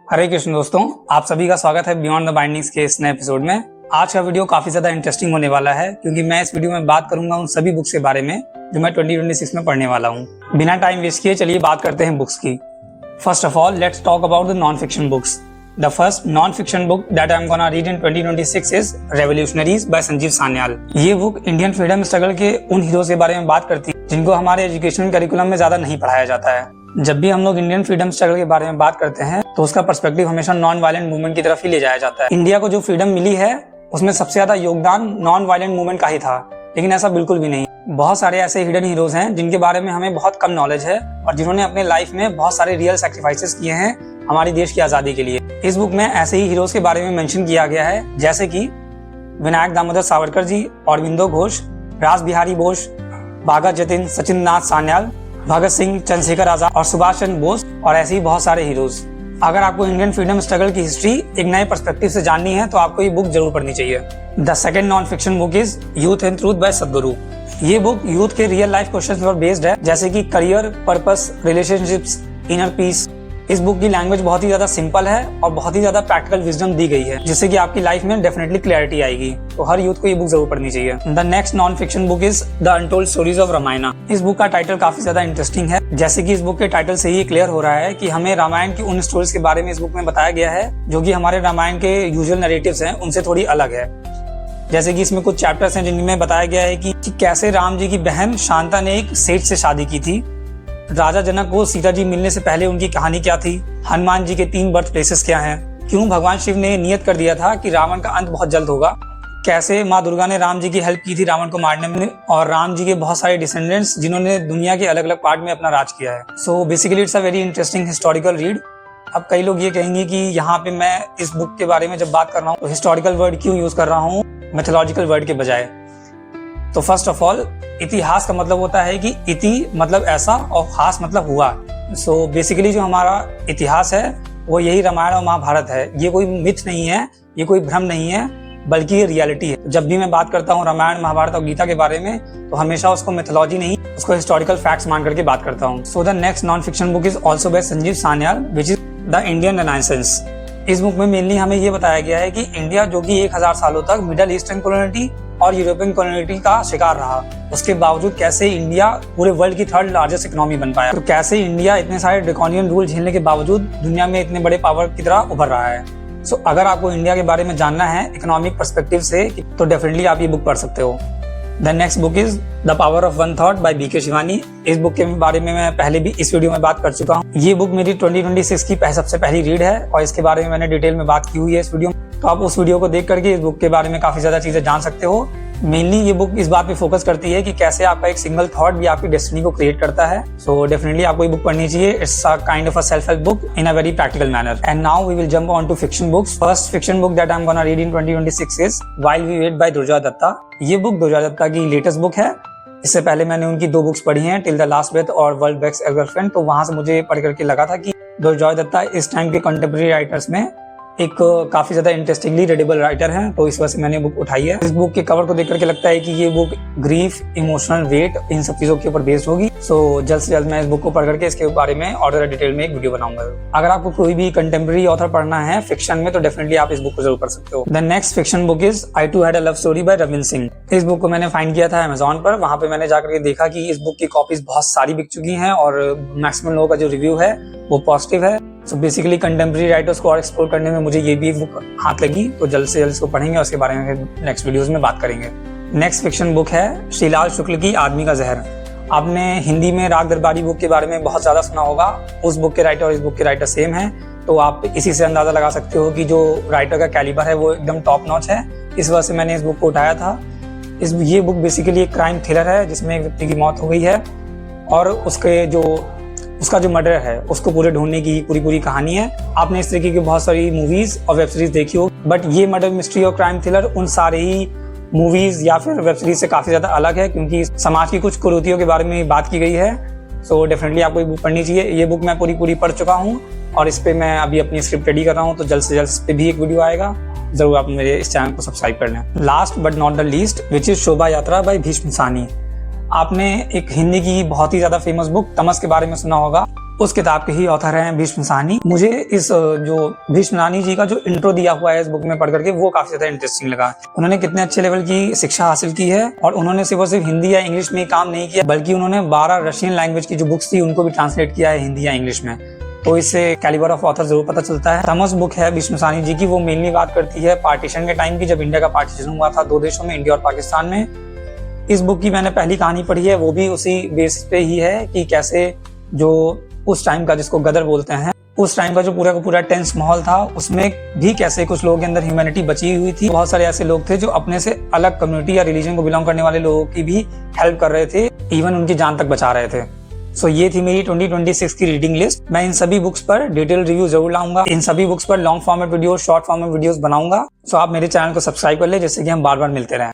हरे कृष्ण दोस्तों, आप सभी का स्वागत है बियॉन्ड द बाइंडिंग्स के इस नए एपिसोड में। आज का वीडियो काफी ज्यादा इंटरेस्टिंग होने वाला है क्योंकि मैं इस वीडियो में बात करूंगा उन सभी बुक्स के बारे में जो मैं 2026 में पढ़ने वाला हूं। बिना टाइम वेस्ट किए चलिए बात करते हैं बुक्स की। First of all let's talk about the non fiction books. The first non-fiction book that I'm gonna read in 2026 is Revolutionaries by Sanjeev Sanyal. ये बुक इंडियन फ्रीडम स्ट्रगल के उन हीरोज के बारे में बात करती है जिनको हमारे एजुकेशनल करिकुलम में ज्यादा नहीं पढ़ाया जाता है। जब भी हम लोग इंडियन फ्रीडम स्ट्रगल के बारे में बात करते हैं तो उसका पर्सपेक्टिव हमेशा नॉन वायलेंट मूवमेंट की तरफ ही ले जाया जाता है। इंडिया को जो फ्रीडम मिली है उसमें सबसे ज्यादा योगदान नॉन वायलेंट मूवमेंट का ही था, लेकिन ऐसा बिल्कुल भी नहीं। बहुत सारे ऐसे हिडन हीरोज हैं जिनके बारे में हमें बहुत कम नॉलेज है और जिन्होंने अपने लाइफ में बहुत सारे रियल सैक्रिफाइसेस किए हैं हमारी देश की आजादी के लिए। इस बुक में ऐसे ही हीरोज के बारे में मेंशन किया गया है जैसे कि विनायक दामोदर सावरकर जी, अरविंदो घोष, रास बिहारी बोस, भगत जतिन, सचिंद्र नाथ सान्याल, भगत सिंह, चंद्रशेखर आजाद और सुभाष चंद्र बोस और ऐसे ही बहुत सारे हीरोज। अगर आपको इंडियन फ्रीडम स्ट्रगल की हिस्ट्री एक नए पर्सपेक्टिव से जाननी है तो आपको ये बुक जरूर पढ़नी चाहिए। The second non fiction book is youth and truth by Sadhguru. ये बुक यूथ के रियल लाइफ क्वेश्चंस पर बेस्ड है जैसे कि career, purpose, relationships, inner peace. इस बुक की लैंग्वेज बहुत ही ज्यादा सिंपल है और बहुत ही ज्यादा प्रैक्टिकल विजडम दी गई है जिससे कि आपकी लाइफ में डेफिनेटली क्लैरिटी आएगी। तो हर यूथ को ये बुक जरूर पढ़नी चाहिए। The next non fiction book is the untold stories of Ramayan. इस बुक का टाइटल काफी ज्यादा इंटरेस्टिंग है। जैसे कि इस बुक के टाइटल से ही क्लियर हो रहा है कि हमें रामायण की उन स्टोरीज के बारे में इस बुक में बताया गया है जो कि हमारे रामायण के यूजुअल नैरेटिव्स हैं उनसे थोड़ी अलग है। जैसे कि इसमें कुछ चैप्टर्स हैं जिनमें बताया गया है कि कैसे राम जी की बहन शांता ने एक सेठ से शादी की थी, राजा जनक को सीता जी मिलने से पहले उनकी कहानी क्या थी, हनुमान जी के 3 बर्थ प्लेसेस क्या हैं, क्यों भगवान शिव ने नियत कर दिया था कि रावण का अंत बहुत जल्द होगा, कैसे माँ दुर्गा ने राम जी की हेल्प की थी रावण को मारने में, और राम जी के बहुत सारे डिसेंडेंट्स जिन्होंने दुनिया के अलग अलग पार्ट में अपना राज किया है। So basically it's a very interesting historical read. अब कई लोग ये कहेंगे कि यहाँ पे मैं इस बुक के बारे में जब बात कर रहा हूँ तो हिस्टोरिकल वर्ड क्यों यूज कर रहा हूँ मैथोलॉजिकल वर्ड के बजाय। तो फर्स्ट ऑफ ऑल इतिहास का मतलब होता है कि इति मतलब ऐसा और हास मतलब हुआ। सो बेसिकली जो हमारा इतिहास है वो यही रामायण और महाभारत है। ये कोई मिथ नहीं है, ये कोई भ्रम नहीं है, बल्कि ये रियलिटी है। जब भी मैं बात करता हूँ रामायण, महाभारत और गीता के बारे में तो हमेशा उसको मिथोलॉजी नहीं, उसको हिस्टोरिकल फैक्ट्स मान करके बात करता हूँ। So the next non fiction book is also by Sanjeev Sanyal which is the Indian renaissance. इस बुक में मेनली हमें ये बताया गया है कि इंडिया जो कि 1000 सालों तक मिडल ईस्टर्न कॉलोनिटी और यूरोपियन कॉलोनिटी का शिकार रहा, उसके बावजूद कैसे इंडिया पूरे वर्ल्ड की 3rd लार्जेस्ट इकोनॉमी बन पाया। तो कैसे इंडिया इतने सारे ड्रैकोनियन रूल झेलने के बावजूद दुनिया में इतने बड़े पावर की तरह उभर रहा है। सो अगर आपको इंडिया के बारे में जानना है इकोनॉमिक पर्सपेक्टिव से तो डेफिनेटली आप ये बुक पढ़ सकते हो। The next book is the power of one thought by BK Shivani. इस बुक के बारे में मैं पहले भी इस वीडियो में बात कर चुका हूँ। ये बुक मेरी 2026 की सबसे पहली रीड है और इसके बारे में मैंने डिटेल में बात की हुई है इस वीडियो में। तो आप उस वीडियो को देख करके इस बुक के बारे में काफी ज्यादा चीजें जान सकते हो। मेनली ये बुक इस बात पे फोकस करती है कि कैसे आपका एक सिंगल थॉट भी आपकी डेस्टिनी को क्रिएट करता है। सो डेफिनेटली आपको ये बुक पढ़नी चाहिए। It's a kind of a self help book in a very practical manner. And now we will jump on to fiction books. First fiction book that I am gonna read in 2026 is while we wait by Durjoy Datta. ये book Durjoy Dutta की latest book है। इससे पहले मैंने उनकी 2 books पढ़ी हैं, till the last breath और वर्ल्ड बेस्ट गर्लफ्रेंड। तो वहां से मुझे पढ़ करके लगा था कि दुर्जोय दत्ता इस टाइम के कंटेम्प्रेरी राइटर्स में एक काफी ज्यादा इंटरेस्टिंगली रीडेबल राइटर हैं, तो इस वजह से मैंने बुक उठाई है। इस बुक के कवर को देख करके लगता है कि ये बुक ग्रीफ, इमोशनल वेट, इन सब चीजों के ऊपर बेस्ड होगी। सो जल्द से जल्द मैं इस बुक को पढ़ करके इसके बारे में और ज्यादा डिटेल में एक वीडियो बनाऊंगा। अगर आपको कोई भी कंटेम्प्रेरी ऑथर पढ़ना है फिक्शन में तो डेफिनेटली आप इस बुक को जरूर पढ़ सकते हो। The next fiction book is I too had a love story by Ravinder Singh. इस बुक को मैंने फाइंड किया था अमेजोन पर। वहां पे मैंने जाकर के देखा कि इस बुक की कॉपीज बहुत सारी बिक चुकी हैं और मैक्सिमम लोगों का जो रिव्यू है वो पॉजिटिव है। सो बेसिकली कंटेम्प्रेरी राइटर्स को और एक्सप्लोर करने में मुझे ये भी बुक हाथ लगी। तो जल्द से जल्द इसको पढ़ेंगे और उसके बारे में नेक्स्ट वीडियोस में बात करेंगे। नेक्स्ट फिक्शन बुक है श्रीलाल शुक्ल की आदमी का जहर। आपने हिंदी में राग दरबारी बुक के बारे में बहुत ज्यादा सुना होगा। उस बुक के राइटर और इस बुक के राइटर सेम है, तो आप इसी से अंदाजा लगा सकते हो कि जो राइटर का कैलिबर है वो एकदम टॉप नॉच है। इस वजह से मैंने इस बुक को उठाया था। ये बुक बेसिकली एक क्राइम थ्रिलर है जिसमें एक व्यक्ति की मौत हो गई है और उसका जो मर्डर है उसको पूरे ढूंढने की पूरी कहानी है। आपने इस तरीके की बहुत सारी मूवीज और वेब सीरीज देखी हो, बट ये मर्डर मिस्ट्री और क्राइम थ्रिलर उन सारे ही मूवीज या फिर वेब सीरीज से काफी ज्यादा अलग है क्योंकि समाज की कुछ कुरीतियों के बारे में बात की गई है। सो डेफिनेटली आपको ये बुक पढ़नी चाहिए। ये बुक मैं पूरी पढ़ चुका हूँ और इस पे मैं अभी अपनी स्क्रिप्ट रेडी कर रहा हूँ, तो जल्द से जल्द इस पे भी एक वीडियो आएगा। जरूर आप मेरे इस चैनल को सब्सक्राइब कर लें। Last but not the least which is शोभा यात्रा बाय भीष्म सानी। आपने एक हिंदी की बहुत ही ज्यादा फेमस बुक तमस के बारे में सुना होगा। उस किताब के ही ऑथर हैं भीष्म साहनी। मुझे इस जो भीष्म साहनी जी का जो इंट्रो दिया हुआ है इस बुक में पढ़ करके वो काफी ज्यादा इंटरेस्टिंग लगा। उन्होंने कितने अच्छे लेवल की शिक्षा हासिल की है और उन्होंने सिर्फ और सिर्फ हिंदी या इंग्लिश में काम नहीं किया, बल्कि उन्होंने 12 रशियन लैंग्वेज की जो बुक्स थी उनको भी ट्रांसलेट किया है हिंदी या इंग्लिश में। तो इससे कैलिबर ऑफ ऑथर जरूर पता चलता है। थॉमस बुक है भीष्म साहनी जी की, वो मेनली बात करती है पार्टीशन के टाइम की, जब इंडिया का पार्टीशन हुआ था 2 देशों में, इंडिया और पाकिस्तान में। इस बुक की मैंने पहली कहानी पढ़ी है, वो भी उसी बेसिस पे ही है कि कैसे जो उस टाइम का, जिसको गदर बोलते हैं, उस टाइम का जो पूरा का पूरा टेंस माहौल था, उसमें भी कैसे कुछ लोगों के अंदर ह्यूमैनिटी बची हुई थी। बहुत सारे ऐसे लोग थे जो अपने से अलग कम्युनिटी या रिलीजन को बिलोंग करने वाले लोगों की भी हेल्प कर रहे थे, इवन उनकी जान तक बचा रहे थे। सो ये थी मेरी 2026 की रीडिंग लिस्ट। मैं इन सभी बुक्स पर डिटेल रिव्यू जरूर लाऊंगा। इन सभी बुक्स पर long format video, short format videos बनाऊंगा। सो आप मेरे चैनल को सब्सक्राइब कर ले, जिससे कि हम बार बार मिलते रहें।